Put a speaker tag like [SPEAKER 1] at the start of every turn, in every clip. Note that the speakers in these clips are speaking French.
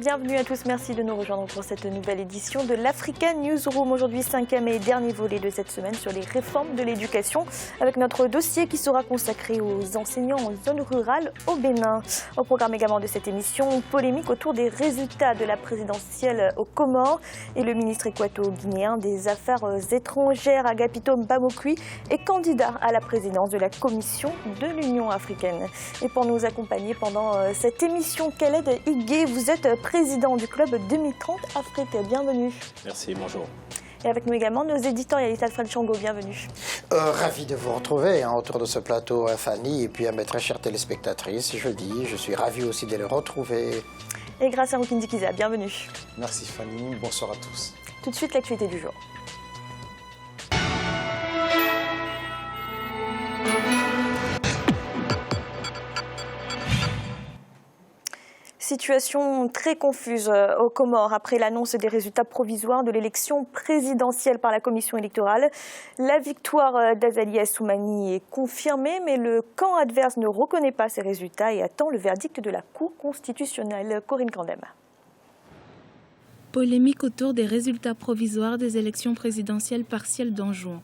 [SPEAKER 1] Bienvenue à tous, merci de nous rejoindre pour cette nouvelle édition de l'Africa Newsroom. Aujourd'hui, 5e et dernier volet de cette semaine sur les réformes de l'éducation, avec notre dossier qui sera consacré aux enseignants en zone rurale au Bénin. Au programme également de cette émission, polémique autour des résultats de la présidentielle aux Comores et le ministre équato-guinéen des Affaires étrangères, Agapito Mbamokui, est candidat à la présidence de la Commission de l'Union africaine. Et pour nous accompagner pendant cette émission, Khaled Higué, vous êtes président du club 2030 Afrique. Bienvenue.
[SPEAKER 2] Merci, bonjour.
[SPEAKER 1] Et avec nous également nos éditorialistes, Alfred Chango, bienvenue.
[SPEAKER 3] Ravi de vous retrouver autour de ce plateau, Fanny, et puis à mes très chères téléspectatrices. Je suis ravi aussi de les retrouver.
[SPEAKER 1] Et grâce à Rukindi Kiza, bienvenue.
[SPEAKER 4] Merci Fanny, bonsoir à tous.
[SPEAKER 1] Tout de suite, l'actualité du jour. Situation très confuse aux Comores après l'annonce des résultats provisoires de l'élection présidentielle par la commission électorale. La victoire d'Azali Assoumani est confirmée, mais le camp adverse ne reconnaît pas ces résultats et attend le verdict de la Cour constitutionnelle. Corinne Candem.
[SPEAKER 5] Polémique autour des résultats provisoires des élections présidentielles partielles d'Anjouan.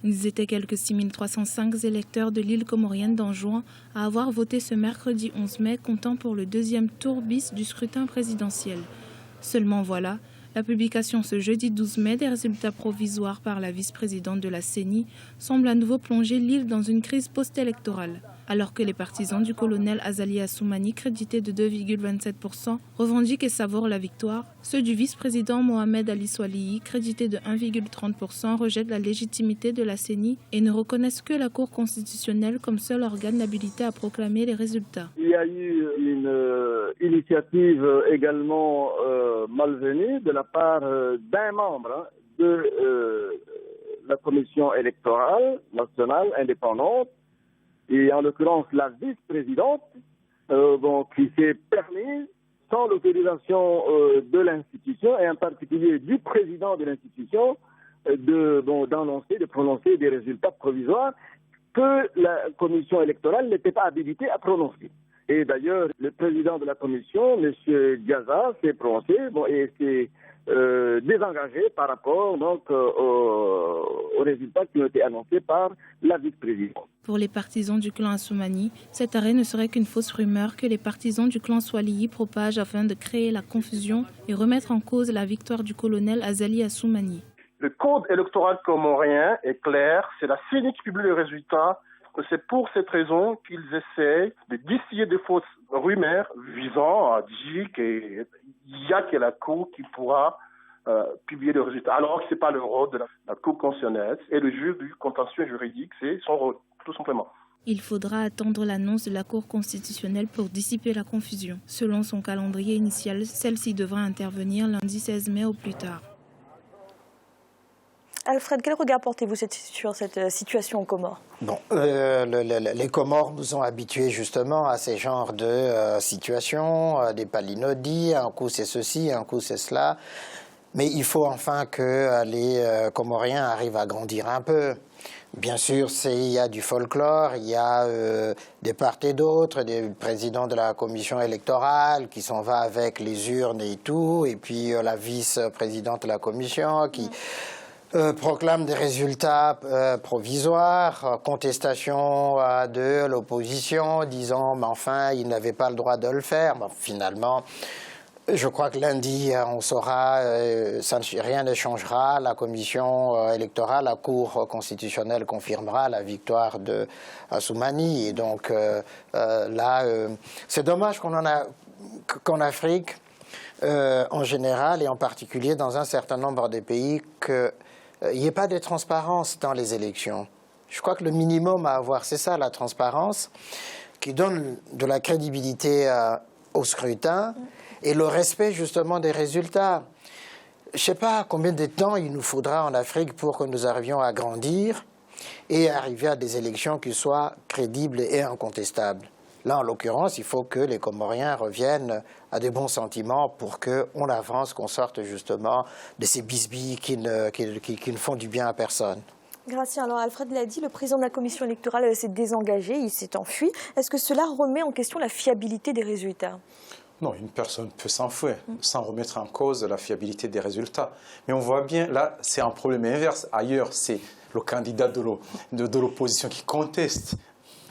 [SPEAKER 5] Ils étaient quelques 6305 électeurs de l'île comorienne d'Anjouan à avoir voté ce mercredi 11 mai, comptant pour le deuxième tour bis du scrutin présidentiel. Seulement voilà, la publication ce jeudi 12 mai des résultats provisoires par la vice-présidente de la CENI semble à nouveau plonger l'île dans une crise post-électorale. Alors que les partisans du colonel Azali Assoumani, crédité de 2,27%, revendiquent et savourent la victoire, ceux du vice-président Mohamed Ali Swalihi, crédité de 1,30%, rejettent la légitimité de la CENI et ne reconnaissent que la Cour constitutionnelle comme seul organe habilité à proclamer les résultats.
[SPEAKER 6] Il y a eu une initiative également malvenue de la part d'un membre de la commission électorale nationale indépendante, et en l'occurrence la vice-présidente, qui s'est permis, sans l'autorisation de l'institution, et en particulier du président de l'institution, de prononcer des résultats provisoires que la commission électorale n'était pas habilitée à prononcer. Et d'ailleurs, le président de la commission, M. Gaza, s'est prononcé et s'est désengagé par rapport aux résultats qui ont été annoncés par la vice-présidente.
[SPEAKER 5] Pour les partisans du clan Assoumani, cet arrêt ne serait qu'une fausse rumeur que les partisans du clan Swalihi propagent afin de créer la confusion et remettre en cause la victoire du colonel Azali Assoumani.
[SPEAKER 7] Le code électoral comorien est clair, c'est la CENI qui publie les résultats. C'est pour cette raison qu'ils essaient de distiller des fausses rumeurs visant à dire qu'il y a que la Cour qui pourra publier les résultats, alors que ce n'est pas le rôle de la Cour constitutionnelle et le juge du contentieux juridique, c'est son rôle, tout simplement.
[SPEAKER 5] Il faudra attendre l'annonce de la Cour constitutionnelle pour dissiper la confusion. Selon son calendrier initial, celle-ci devra intervenir lundi 16 mai au plus tard.
[SPEAKER 1] Alfred, quel regard portez-vous sur cette situation aux Comores ?
[SPEAKER 3] Les Comores nous ont habitués justement à ces genres de situations, des palinodies, un coup c'est ceci, un coup c'est cela. Mais il faut enfin que les Comoriens arrivent à grandir un peu. Bien sûr, il y a du folklore, il y a des part et d'autres, des présidents de la commission électorale qui s'en va avec les urnes et tout, et puis la vice-présidente de la commission qui proclame des résultats provisoires, contestation de l'opposition, disant mais enfin il n'avait pas le droit de le faire. Finalement, je crois que lundi on saura, rien ne changera. La commission électorale, la Cour constitutionnelle confirmera la victoire de Assoumani. Et donc c'est dommage qu'en Afrique, en général et en particulier dans un certain nombre de pays, il n'y ait pas de transparence dans les élections. Je crois que le minimum à avoir, c'est ça, la transparence, qui donne de la crédibilité au scrutin et le respect justement des résultats. Je ne sais pas combien de temps il nous faudra en Afrique pour que nous arrivions à grandir et arriver à des élections qui soient crédibles et incontestables. Là, en l'occurrence, il faut que les Comoriens reviennent à des bons sentiments pour qu'on avance, qu'on sorte justement de ces bisbilles qui ne font du bien à personne.
[SPEAKER 1] Gratien, alors Alfred l'a dit, le président de la commission électorale s'est désengagé, il s'est enfui. Est-ce que cela remet en question la fiabilité des résultats ?
[SPEAKER 4] Non, une personne peut s'enfuir sans remettre en cause la fiabilité des résultats. Mais on voit bien, là, c'est un problème inverse. Ailleurs, c'est le candidat de l'opposition qui conteste.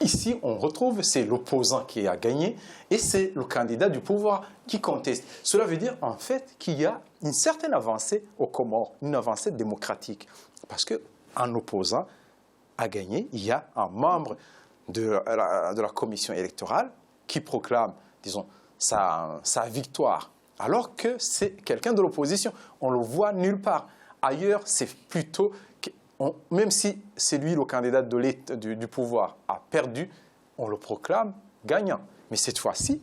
[SPEAKER 4] Ici, on retrouve, c'est l'opposant qui a gagné et c'est le candidat du pouvoir qui conteste. Cela veut dire, en fait, qu'il y a une certaine avancée aux Comores, une avancée démocratique. Parce qu'un opposant a gagné, il y a un membre de la commission électorale qui proclame, disons, sa victoire, alors que c'est quelqu'un de l'opposition. On ne le voit nulle part. Ailleurs, c'est plutôt, même si c'est lui le candidat du pouvoir a perdu, on le proclame gagnant. Mais cette fois-ci,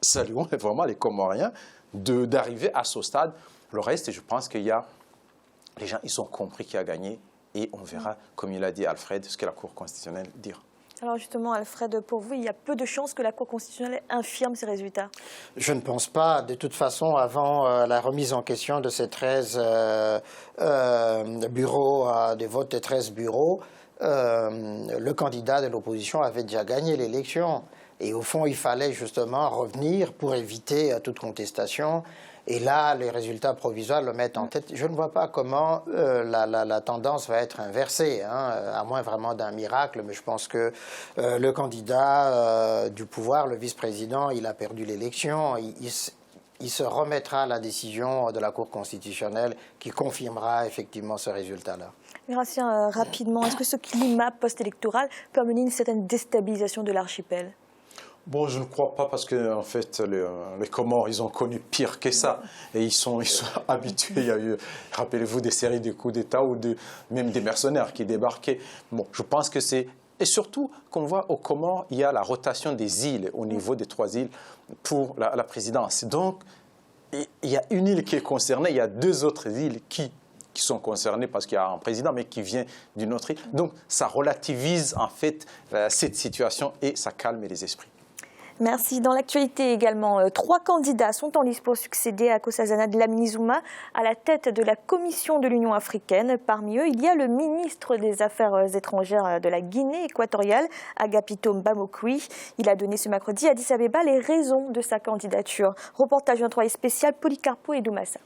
[SPEAKER 4] saluons vraiment les Comoriens d'arriver à ce stade. Le reste, je pense qu'il y a, les gens, ils ont compris qui a gagné et on verra, comme il a dit Alfred, ce que la Cour constitutionnelle dira.
[SPEAKER 1] Alors justement, Alfred, pour vous, il y a peu de chances que la Cour constitutionnelle infirme ces résultats?
[SPEAKER 3] Je ne pense pas. De toute façon, avant la remise en question de ces 13 bureaux, des votes des 13 bureaux, le candidat de l'opposition avait déjà gagné l'élection. Et au fond, il fallait justement revenir pour éviter toute contestation. Et là, les résultats provisoires le mettent en tête. Je ne vois pas comment la tendance va être inversée, hein, à moins vraiment d'un miracle. Mais je pense que le candidat du pouvoir, le vice-président, il a perdu l'élection. Il se remettra à la décision de la Cour constitutionnelle qui confirmera effectivement ce résultat-là.
[SPEAKER 1] Gratien, rapidement, est-ce que ce climat post-électoral peut amener une certaine déstabilisation de l'archipel?
[SPEAKER 4] Bon, je ne crois pas parce que en fait, les Comores, ils ont connu pire que ça. Et ils sont habitués. Il y a eu, rappelez-vous, des séries de coups d'État ou même des mercenaires qui débarquaient. Bon, je pense que c'est... Et surtout, qu'on voit aux Comores, il y a la rotation des îles au niveau des 3 îles pour la présidence. Donc, il y a une île qui est concernée, il y a 2 autres îles qui sont concernées parce qu'il y a un président, mais qui vient d'une autre île. Donc, ça relativise en fait cette situation et ça calme les esprits.
[SPEAKER 1] Merci. Dans l'actualité également, 3 candidats sont en lice pour succéder à Nkosazana Dlamini Zuma à la tête de la Commission de l'Union africaine. Parmi eux, il y a le ministre des Affaires étrangères de la Guinée équatoriale, Agapito Mbamokui. Il a donné ce mercredi à Addis Abeba les raisons de sa candidature. Reportage d'un envoyé spécial Policarpo et Doumassa.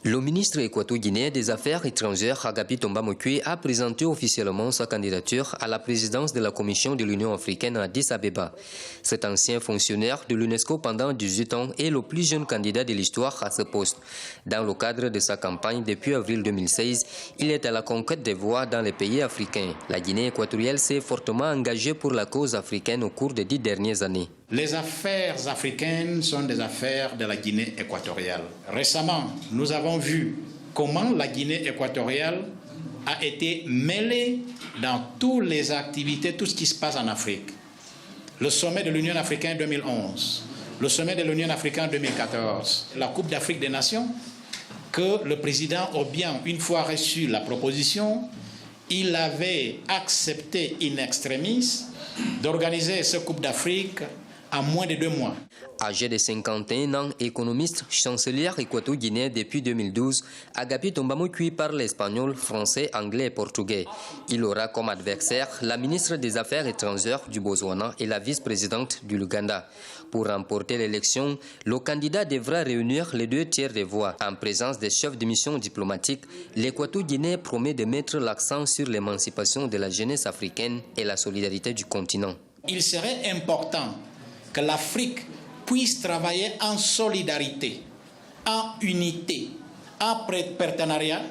[SPEAKER 2] Le ministre équato-guinéen des Affaires étrangères, Agapito Mbamokui, a présenté officiellement sa candidature à la présidence de la Commission de l'Union africaine à Addis Abeba. Cet ancien fonctionnaire de l'UNESCO pendant 18 ans est le plus jeune candidat de l'histoire à ce poste. Dans le cadre de sa campagne depuis avril 2016, il est à la conquête des voix dans les pays africains. La Guinée équatoriale s'est fortement engagée pour la cause africaine au cours des 10 dernières années.
[SPEAKER 8] Les affaires africaines sont des affaires de la Guinée équatoriale. Récemment, nous avons vu comment la Guinée équatoriale a été mêlée dans toutes les activités, tout ce qui se passe en Afrique. Le sommet de l'Union africaine 2011, le sommet de l'Union africaine 2014, la Coupe d'Afrique des Nations, que le président Obiang, une fois reçu la proposition, il avait accepté in extremis d'organiser cette Coupe d'Afrique en moins de 2 mois.
[SPEAKER 2] Âgé de 51 ans, économiste, chancelier équato-guinéen depuis 2012, Agapito Mbamokui parle espagnol, français, anglais et portugais. Il aura comme adversaire la ministre des Affaires étrangères du Botswana et la vice-présidente du Luganda. Pour remporter l'élection, le candidat devra réunir les 2 tiers des voix. En présence des chefs de mission diplomatique, l'équato-guinéen promet de mettre l'accent sur l'émancipation de la jeunesse africaine et la solidarité du continent.
[SPEAKER 8] Il serait important que l'Afrique puisse travailler en solidarité, en unité, en partenariat,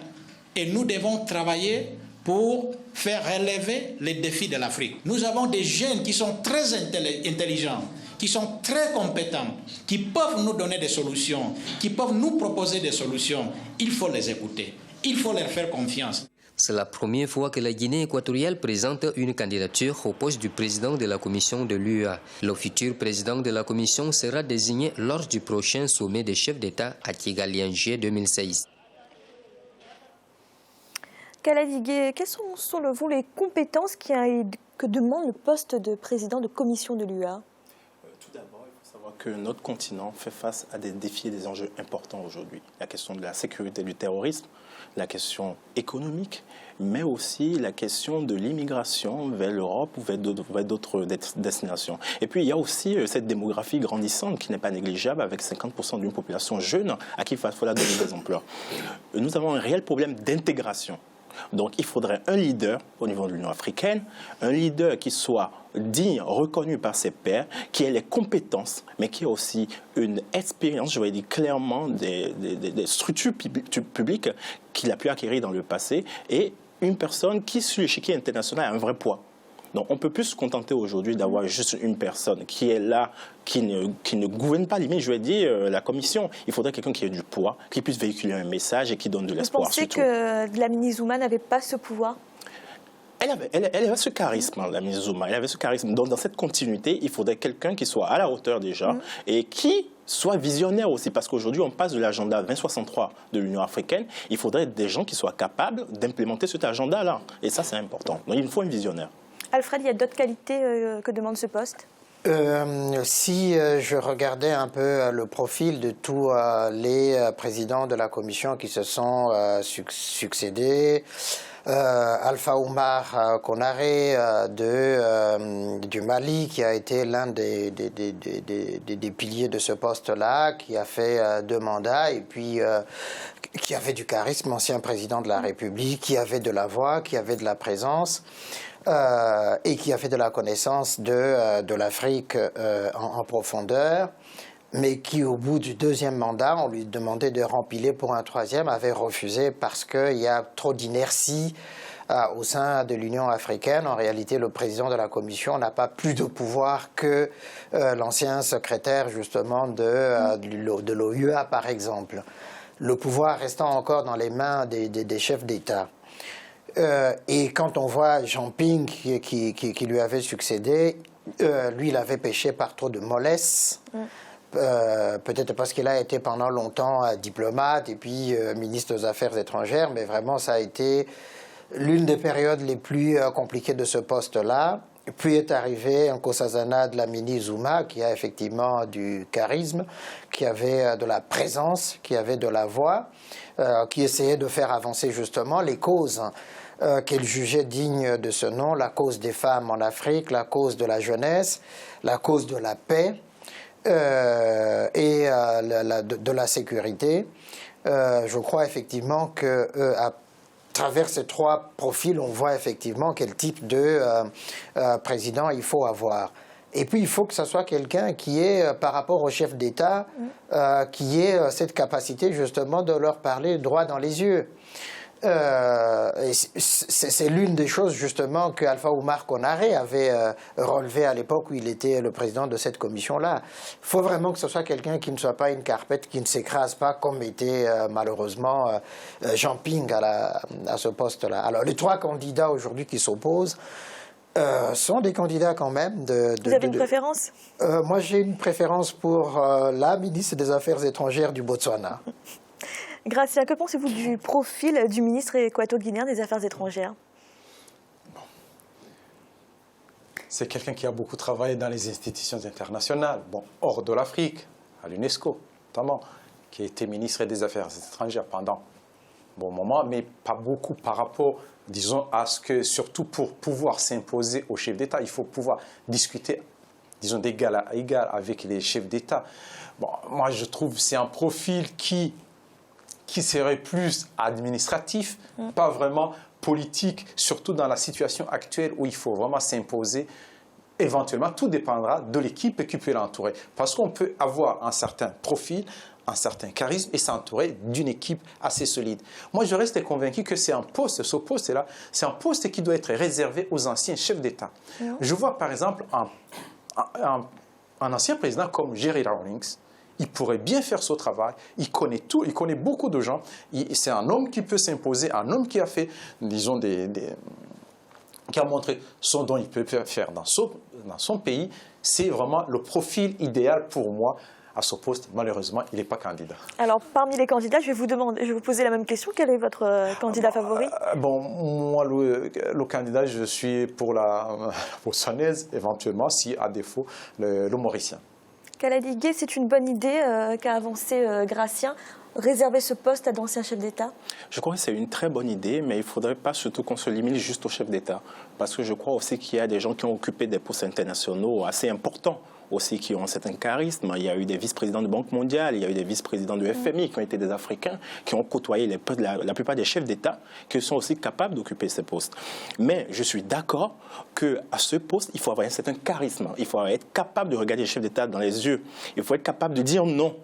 [SPEAKER 8] et nous devons travailler pour faire relever les défis de l'Afrique. Nous avons des jeunes qui sont très intelligents, qui sont très compétents, qui peuvent nous donner des solutions, qui peuvent nous proposer des solutions. Il faut les écouter, il faut leur faire confiance.
[SPEAKER 2] C'est la première fois que la Guinée équatoriale présente une candidature au poste du président de la Commission de l'UA. Le futur président de la Commission sera désigné lors du prochain sommet des chefs d'État à Kigali en juillet 2016.
[SPEAKER 1] Kaladigé, quelles sont selon vous les compétences que demande le poste de président de Commission de l'UA?
[SPEAKER 9] Tout d'abord, il faut savoir que notre continent fait face à des défis et des enjeux importants aujourd'hui. La question de la sécurité du terrorisme, la question économique, mais aussi la question de l'immigration vers l'Europe ou vers d'autres destinations. Et puis, il y a aussi cette démographie grandissante qui n'est pas négligeable, avec 50% d'une population jeune à qui il va falloir donner des emplois. Nous avons un réel problème d'intégration. Donc, il faudrait un leader au niveau de l'Union africaine, un leader qui soit digne, reconnu par ses pairs, qui ait les compétences, mais qui ait aussi une expérience, je vais dire clairement, des structures publiques qu'il a pu acquérir dans le passé, et une personne qui, sur l'échiquier international, a un vrai poids. Donc, on ne peut plus se contenter aujourd'hui d'avoir juste une personne qui est là, qui ne gouverne pas limite, je vais dire, la commission. Il faudrait quelqu'un qui ait du poids, qui puisse véhiculer un message et qui donne de l'espoir.
[SPEAKER 1] Vous pensez que Dlamini Zuma n'avait pas ce pouvoir ?
[SPEAKER 9] Elle avait ce charisme, Dlamini Zuma. Elle avait ce charisme. Donc, dans cette continuité, il faudrait quelqu'un qui soit à la hauteur déjà et qui soit visionnaire aussi. Parce qu'aujourd'hui, on passe de l'agenda 2063 de l'Union africaine. Il faudrait des gens qui soient capables d'implémenter cet agenda-là. Et ça, c'est important. Donc, il nous faut un visionnaire.
[SPEAKER 1] Alfred, il y a d'autres qualités que demande ce poste ?
[SPEAKER 3] Si je regardais un peu le profil de tous les présidents de la commission qui se sont succédés, Alpha Oumar Konaré du Mali, qui a été l'un des piliers de ce poste-là, qui a fait 2 mandats, et puis qui avait du charisme, ancien président de la République, qui avait de la voix, qui avait de la présence. Et qui a fait de la connaissance de l'Afrique en profondeur, mais qui, au bout du 2e mandat, on lui demandait de rempiler pour un 3e, avait refusé parce qu'il y a trop d'inertie au sein de l'Union africaine. En réalité, le président de la Commission n'a pas plus de pouvoir que l'ancien secrétaire, justement, de l'OUA, par exemple. Le pouvoir restant encore dans les mains des chefs d'État. Et quand on voit Jean Ping qui lui avait succédé, lui, il avait péché par trop de mollesse. Peut-être parce qu'il a été pendant longtemps diplomate et puis ministre des Affaires étrangères, mais vraiment, ça a été l'une des périodes les plus compliquées de ce poste-là. Puis est arrivé Nkosazana Dlamini Zuma, qui a effectivement du charisme, qui avait de la présence, qui avait de la voix, qui essayait de faire avancer justement les causes qu'elle jugeait dignes de ce nom, la cause des femmes en Afrique, la cause de la jeunesse, la cause de la paix et de la sécurité. Je crois effectivement qu'à travers ces 3 profils, on voit effectivement quel type de président il faut avoir. Et puis, il faut que ce soit quelqu'un qui ait, par rapport au chef d'État, qui ait cette capacité justement de leur parler droit dans les yeux. C'est l'une des choses justement que Alpha Oumar Konaré avait relevé à l'époque où il était le président de cette commission-là. Il faut vraiment que ce soit quelqu'un qui ne soit pas une carpette, qui ne s'écrase pas comme était malheureusement Jean Ping à ce poste-là. Alors les 3 candidats aujourd'hui qui s'opposent sont des candidats quand même
[SPEAKER 1] Vous avez une préférence ?
[SPEAKER 3] Moi j'ai une préférence pour la ministre des Affaires étrangères du Botswana.
[SPEAKER 1] Gracia, que pensez-vous du profil du ministre équato-guinéen des Affaires étrangères ?
[SPEAKER 4] C'est quelqu'un qui a beaucoup travaillé dans les institutions internationales, hors de l'Afrique, à l'UNESCO notamment, qui a été ministre des Affaires étrangères pendant un bon moment, mais pas beaucoup par rapport, disons, à ce que, surtout pour pouvoir s'imposer au chef d'État, il faut pouvoir discuter, disons, d'égal à égal avec les chefs d'État. Moi, je trouve que c'est un profil qui serait plus administratif, pas vraiment politique, surtout dans la situation actuelle où il faut vraiment s'imposer. Éventuellement, tout dépendra de l'équipe qui peut l'entourer. Parce qu'on peut avoir un certain profil, un certain charisme et s'entourer d'une équipe assez solide. Moi, je reste convaincu que c'est un poste, ce poste-là, c'est un poste qui doit être réservé aux anciens chefs d'État. Je vois par exemple un ancien président comme Jerry Rawlings. Il pourrait bien faire son travail, il connaît tout, il connaît beaucoup de gens. C'est un homme qui peut s'imposer, un homme qui a fait, disons, qui a montré ce dont il peut faire dans son pays. C'est vraiment le profil idéal pour moi à ce poste. Malheureusement, il n'est pas candidat. Alors,
[SPEAKER 1] parmi les candidats, je vais vous poser la même question. Quel est votre candidat favori ?
[SPEAKER 4] Moi, le candidat, je suis pour la botswanaise, éventuellement, si à défaut, le mauricien.
[SPEAKER 1] Kaladigé, c'est une bonne idée qu'a avancé Gratien, réserver ce poste à d'anciens chefs d'État?
[SPEAKER 9] Je crois que c'est une très bonne idée, mais il ne faudrait pas surtout qu'on se limite juste aux chefs d'État. Parce que je crois aussi qu'il y a des gens qui ont occupé des postes internationaux assez importants, aussi qui ont un certain charisme. Il y a eu des vice-présidents de Banque mondiale, il y a eu des vice-présidents de FMI qui ont été des Africains, qui ont côtoyé la plupart des chefs d'État, qui sont aussi capables d'occuper ces postes. Mais je suis d'accord qu'à ce poste, il faut avoir un certain charisme. Il faut être capable de regarder les chefs d'État dans les yeux. Il faut être capable de dire non.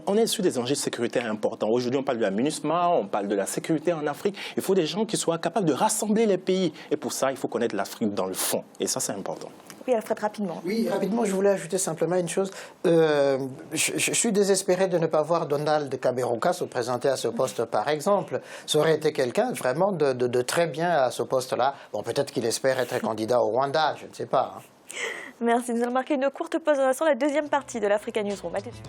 [SPEAKER 9] On est sur des enjeux sécuritaires importants. Aujourd'hui, on parle de la MINUSMA, on parle de la sécurité en Afrique. Il faut des gens qui soient capables de rassembler les pays. Et pour ça, il faut connaître l'Afrique dans le fond. Et ça, c'est important.
[SPEAKER 1] Oui, Alfred, rapidement.
[SPEAKER 3] Oui, rapidement, je voulais ajouter simplement une chose. Je suis désespéré de ne pas voir Donald Kaberuka se présenter à ce poste, par exemple. Ça aurait été quelqu'un vraiment de très bien à ce poste-là. Bon, peut-être qu'il espère être candidat au Rwanda, je ne sais pas.
[SPEAKER 1] Merci. Nous allons marquer une courte pause en instant, la deuxième partie de l'Africa Newsroom. À tout de suite.